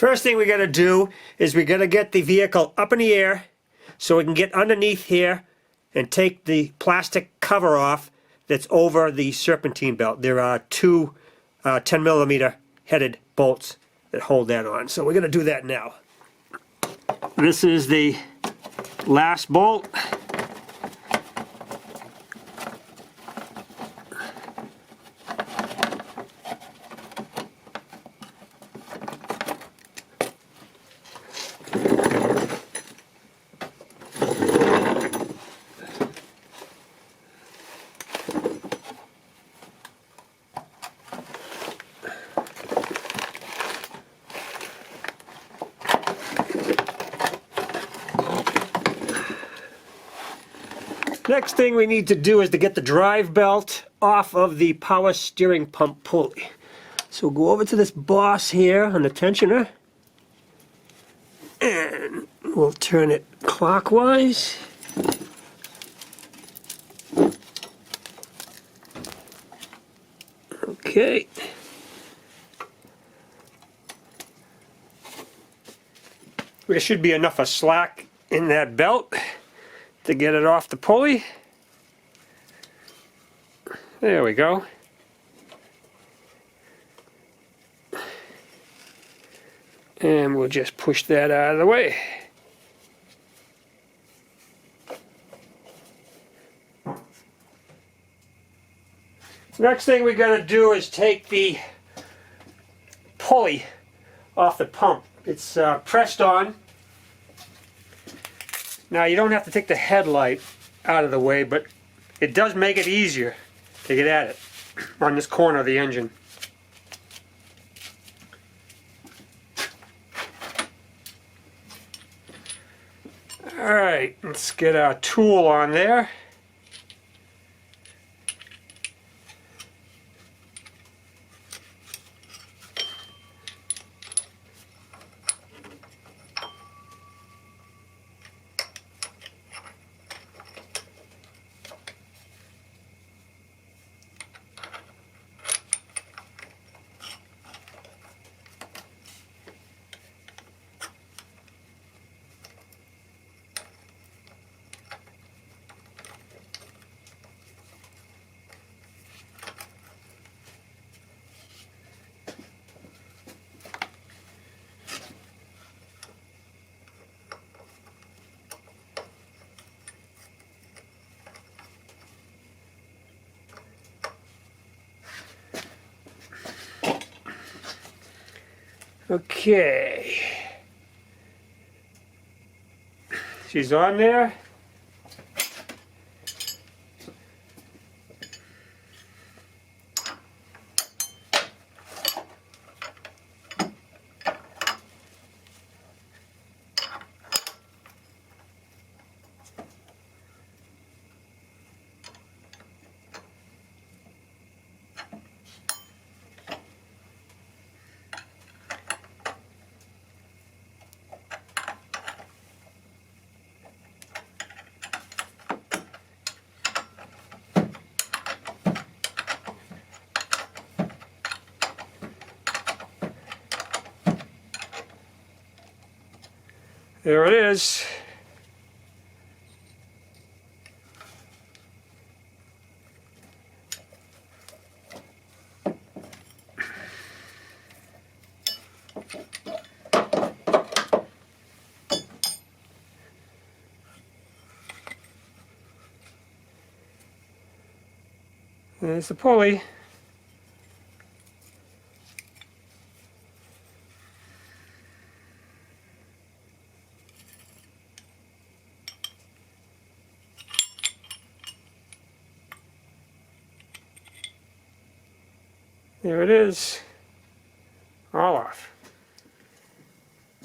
First thing we got to do is we got to get the vehicle up in the air so we can get underneath here and take the plastic cover off that's over the serpentine belt. There are two 10mm headed bolts that hold that on. So we're going to do that now. This is the last bolt. Next thing we need to do is to get the drive belt off of the power steering pump pulley. So we'll go over to this boss here on the tensioner and we'll turn it clockwise. Okay. There should be enough of slack in that belt to get it off the pulley. There we go. And we'll just push that out of the way. Next thing we got to do is take the pulley off the pump. It's pressed on. Now you don't have to take the headlight out of the way, but it does make it easier to get at it on this corner of the engine. Alright, let's get our tool on there. Okay, she's on there. There it is. There's the pulley. There it is, all off.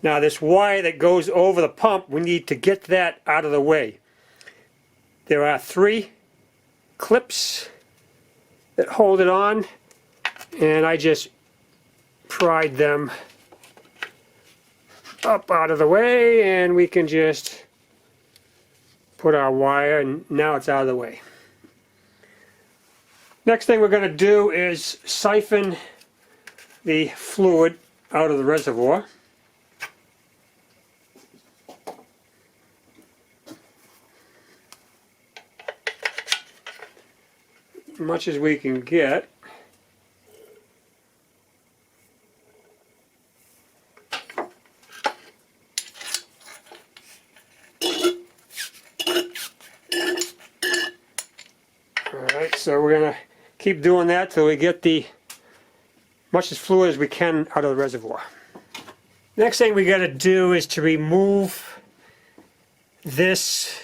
Now this wire that goes over the pump, we need to get that out of the way. There are 3 clips that hold it on, and I just pried them up out of the way, and we can just put our wire, and now it's out of the way. Next thing we're going to do is siphon the fluid out of the reservoir. much as we can get. Alright, so we're going to keep doing that till we get the much as fluid as we can out of the reservoir. Next thing we got to do is to remove this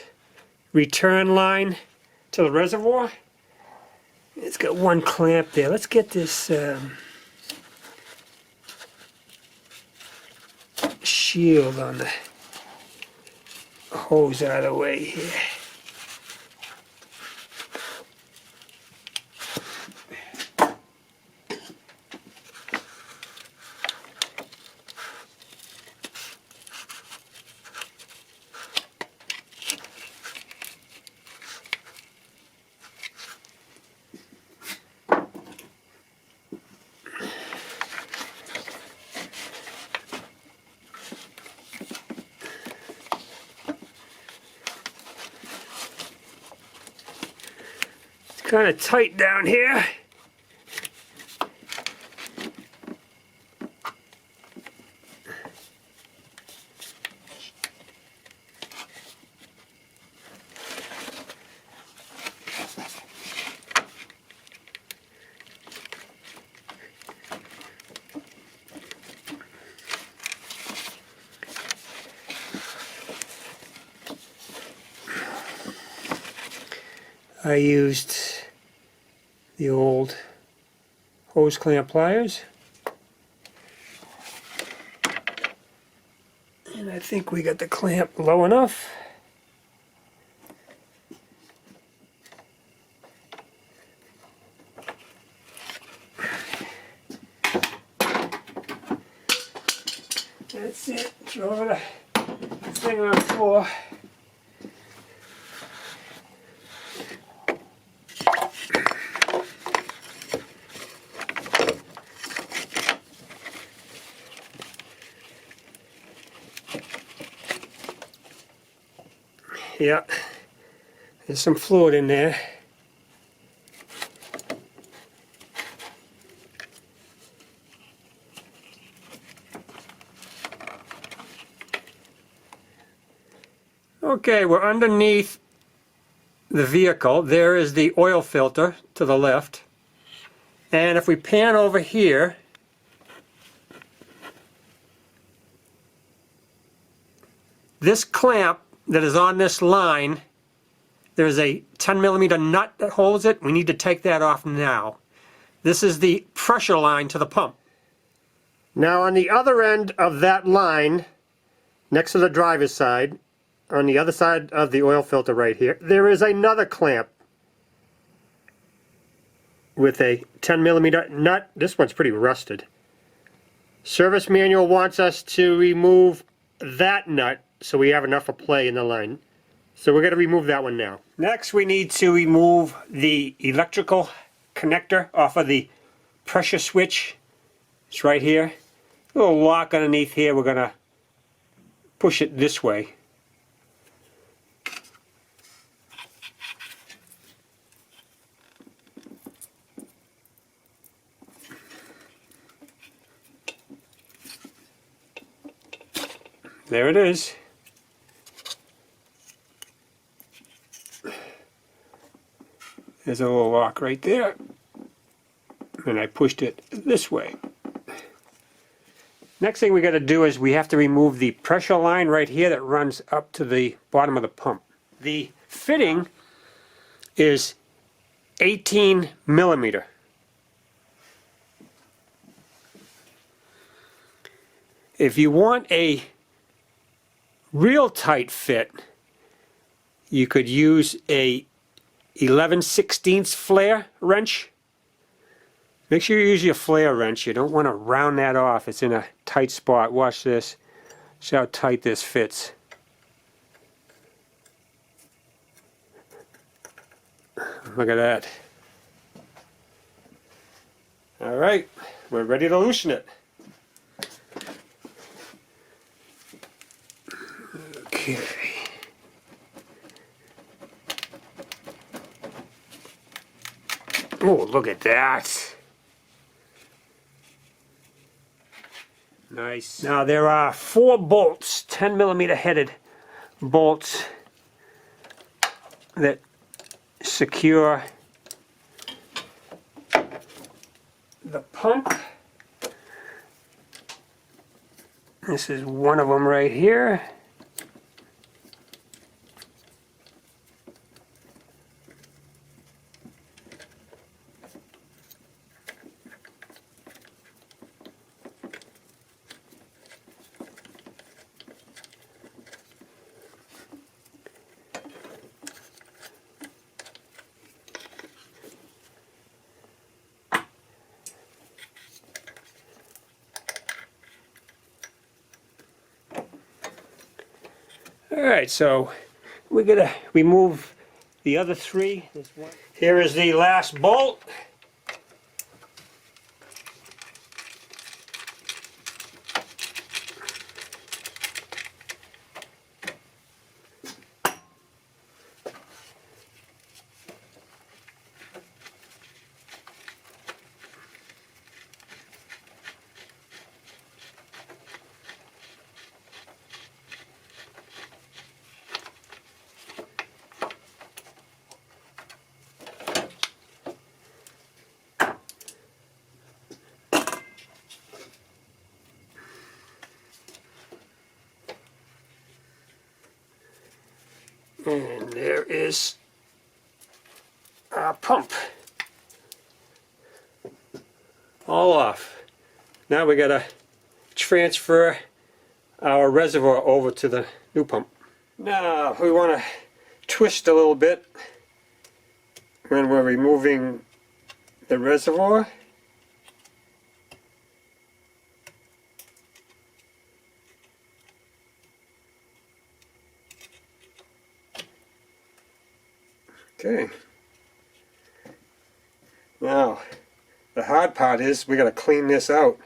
return line to the reservoir. It's got one clamp there. Let's get this shield on the hose out of the way here. Kind of tight down here. I used the old hose clamp pliers, and I think we got the clamp low enough. That's it. Throw the thing on the floor. Yeah, there's some fluid in there. Okay, we're underneath the vehicle. There is the oil filter to the left. And if we pan over here, this clamp that is on this line, there's a 10mm nut that holds it. We need to take that off now. This is the pressure line to the pump. Now on the other end of that line, next to the driver's side, on the other side of the oil filter right here, there is another clamp with a 10mm nut. This one's pretty rusted. Service manual wants us to remove that nut so we have enough for play in the line. So we're going to remove that one now. Next we need to remove the electrical connector off of the pressure switch. It's right here. A little lock underneath here. We're going to push it this way. There it is. There's a little lock right there, and I pushed it this way. Next thing we got to do is we have to remove the pressure line right here that runs up to the bottom of the pump. The fitting is 18mm. If you want a real tight fit, you could use a 11/16 flare wrench. Make sure you use your flare wrench. You don't want to round that off. It's in a tight spot. Watch this. See how tight this fits. Look at that. Alright, we're ready to loosen it. Okay. Oh, look at that. Nice. Now there are 4 bolts, 10mm headed bolts that secure the pump. This is one of them right here. Alright, so we're going to remove the other 3. Here is the last bolt. And there is our pump. All off. Now we gotta transfer our reservoir over to the new pump. Now we want to twist a little bit when we're removing the reservoir. Okay. Now, the hard part is we got to clean this out.